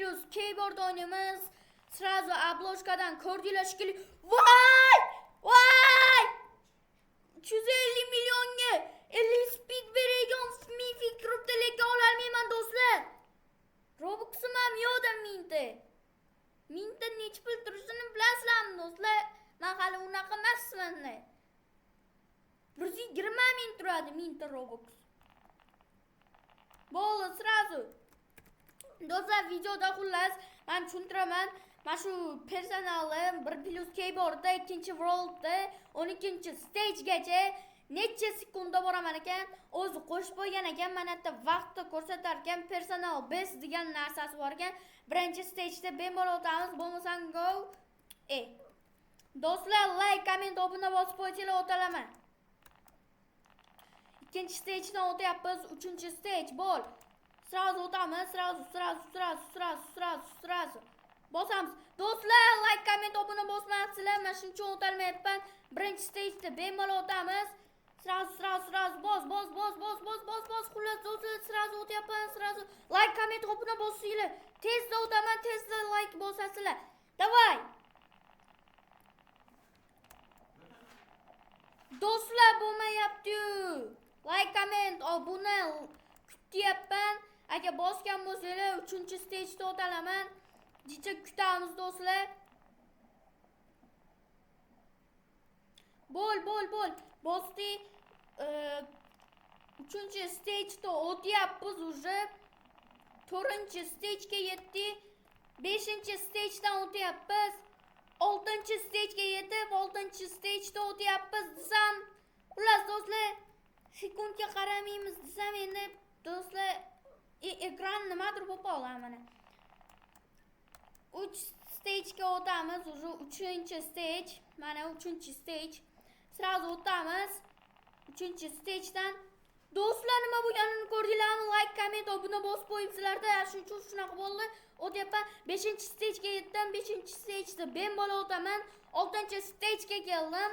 plus keyboard oynayamiz. Sразу обложкаdan ko'rdinglar shekilli. Voy! Voy! 350 millionga 50 speed beradigan Mifi kriptolikka ololmayman do'stlar. Robux'im ham yo'qda mingta. Mingta necha pul turishini bilasizlarmi do'stlar? Men hali unaqa emasman. 120 ming turadi mingta Robux. Bo'ldi sразу. Do'stlar videoda xullas men tushuntiraman. Mana shu personalim 1 plus keyboardda 2-worldda 12-stagegacha necha sekundda boraman ekan. O'zi qo'shib qo'ygan ekan. Mana yerda vaqtni ko'rsatar ekan. Personal best degan narsasi bor ekan. Birinchi stageda bemalol o'tamiz. Bo'lmasam go. Do'stlar like, comment, obuna bosib qo'yinglar o'talaman. Ikkinchi stagedan o'tyapmiz. Uchinchi stage bo'l. Sразу o'tamiz. Sразу. Bosamiz. Do'stlar, like, comment, obuna bosmaysizlar. Men shuncha o'talmayapman. Birinchi stageda bemalol o'tamiz. Sразу bos. Xullas do'stlar, sразу o'tyapman. Sразу like, comment, obuna bosinglar. Tezda o'taman, tezda like bosasizlar. Davay. Do'stlar, bo'lmayapti-yu. Like, comment, obuna kutyapman. Agar bosgan bo'lsanglar, 3-stageda o'talaman. Jicha kutamiz do'stlar. Bo'l. Bosdi. 3-stageda o'tyapmiz уже. 4-stagega yetdik. 5-stagedan o'tyapmiz. 6-stagega yetib, 6-stageda o'tyapmiz desam, xullas do'stlar, sekundga qaramaymiz desam, endi do'stlar ekran nimadir bo'lib qoldi mana. 3 stagega o'tamiz, уже 3-stage, mana 3-stage. Sразу o'tamiz. 3-stagedan do'stlar, nima bo'lganini ko'rdinglarmi? Like, comment, obuna bosib qo'yibsizlarda. Shunaqa bo'ldi. O'tyapman. 5-stagega yetdim. 5-stageda bemalol o'taman. 6-stagega keldim.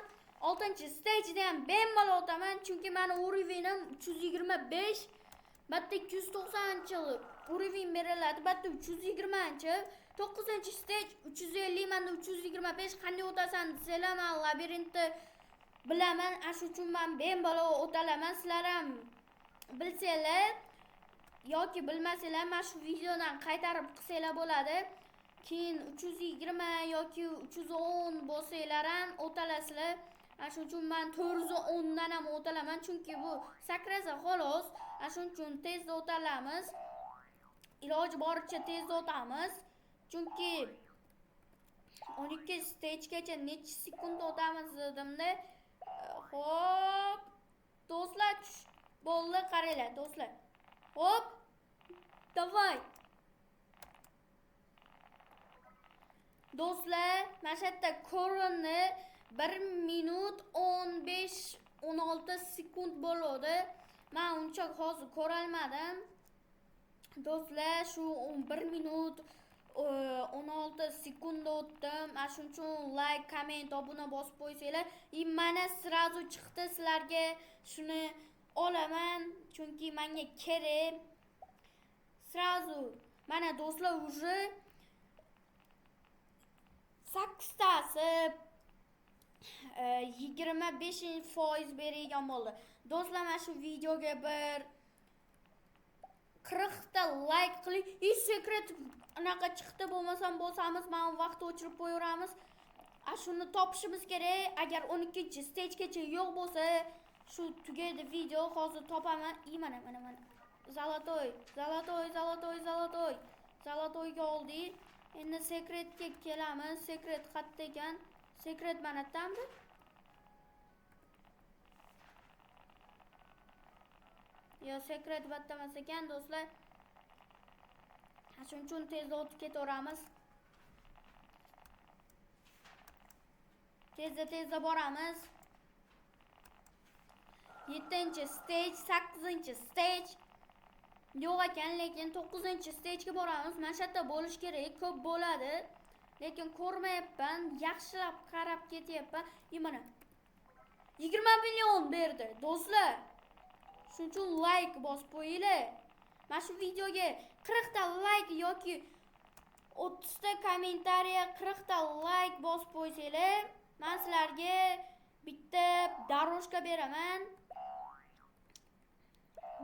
6-stageda ham bemalol o'taman, chunki meni urovenim 325. Batta 290-chi uroven beriladi. Batta 320-chi. 9-stage 350, menda 325. Qanday o'tasan desanglar, men labirintni bilaman. Shu uchun men bemalol o'talaman. Sizlar ham bilsanglar yoki bilmasanglar, mana shu videodan qaytarib qilsanglar bo'ladi. Keyin 320 yoki 310 bo'lsanglar ham o'talasizlar. Shuning uchun men 410 dan ham o'talaman, chunki bu sakrasa xolos. Shuning uchun tezda o'talamiz. Iloji boricha tezda o'tamiz. Chunki 12 stagegacha necha sekund o'tamiz dedimda. Xo'p. Do'stlar, bo'ldi, qaranglar do'stlar. Hop. Davay. Do'stlar, mana shu yerda ko'rindi. 1 minut 15-16 sekund bo'ldi. Men uncha hozir ko'ra olmadim. Do'stlar, shu 1 minut 16 sekund o'tdim. Shuning uchun like, comment, obuna bosib qo'ysanglar, mana sразу chiqdi sizlarga. Shuni olaman, chunki menga kerak. Sразу mana do'stlar, уже 8 tasi 25% bergan bo'ldi. Do'stlar, mana shu videoga bir 40 ta like qiling. Secret anaqa chiqdi, bo'lmasam bosamiz, men vaqtni o'chirib qo'yamiz. Shuni topishimiz kerak. Agar 12-stagegacha yo'q bo'lsa, shu tugaydi video, hozir topaman. Mana. Zalotoyga oldik. Endi secretga kelamiz. Secret qayerda ekan? Secret mana yerda. Yo, secret bu yerda emas ekan do'stlar. Shuning uchun tezda o'tib ketaveramiz. Tezda boramiz. 7-stage, 8-stage yo'q ekan, lekin 9-stagega boramiz. Mana shu yerda bo'lish kerak, ko'p bo'ladi. Lekin ko'rmayapman, yaxshilab qarab ketyapman. Mana 20 million berdi, do'stlar. Shuning uchun like bosib qo'yinglar. Mana shu videoga 40 ta like yoki 30 ta kommentariya, 40 ta like bosib qo'ysanglar, men sizlarga bitta doroshka beraman.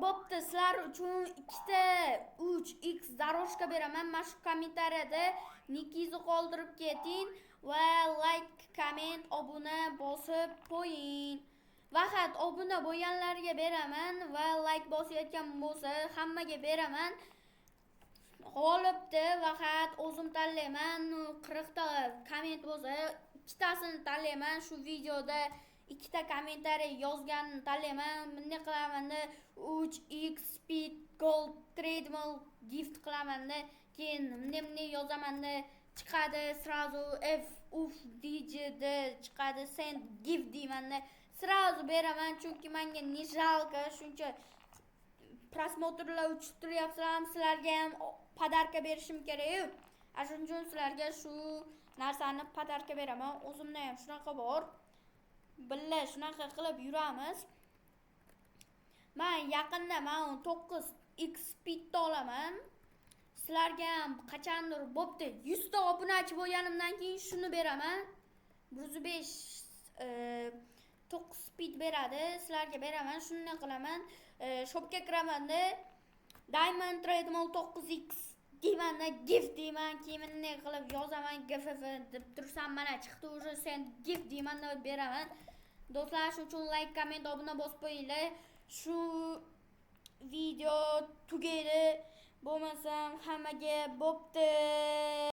Bo'pti, sizlar uchun 2 ta 3x doroshka beraman. Mana shu kommentariyada nikingizni qoldirib keting va like, komment, obuna bosib qo'ying. Faqat obuna bo'lganlarga beraman va like bosayotgan bo'lsa hammaga beraman. G'olibni faqat o'zim tanlayman. 40 ta komment bo'lsa, ikkitasini tanlayman. Shu videoda 2 ta kommentariy yozganini tanlayman. Bunday qilamanda 3x speed gold treadmill gift qilamanda, keyin bunday yozamanda chiqadi, srazu f uf djd chiqadi, sen gift deymanda srazu beraman, chunki menga ne jalka shuncha prosmotrlar uchib turyapsizlar, sizlarga ham podarka berishim kerak. Shuning uchun sizlarga shu narsani podarka beraman. O'zimda ham shunaqa bor. Billa shunaqa qilib yuramiz. Men yaqinda 9x speed olaman. Sizlarga ham qachondir bo'pti 100 ta obunachi bo'lganimdan keyin shuni beraman. 105 9 speed beradi. Sizlarga beraman, shuni qilaman. Shopga kiramanda Diamond Treadmill 9x deymanda gift deyman, keyin bunday qilib yozaman, gff deb tursam mana chiqdi, уже sen gift deyman deb beraman. Do'stlar, shuning uchun like, komment, obuna bosib qo'yinglar. Shu video tugaydi. Bo'lmasam hammaga bo'pti.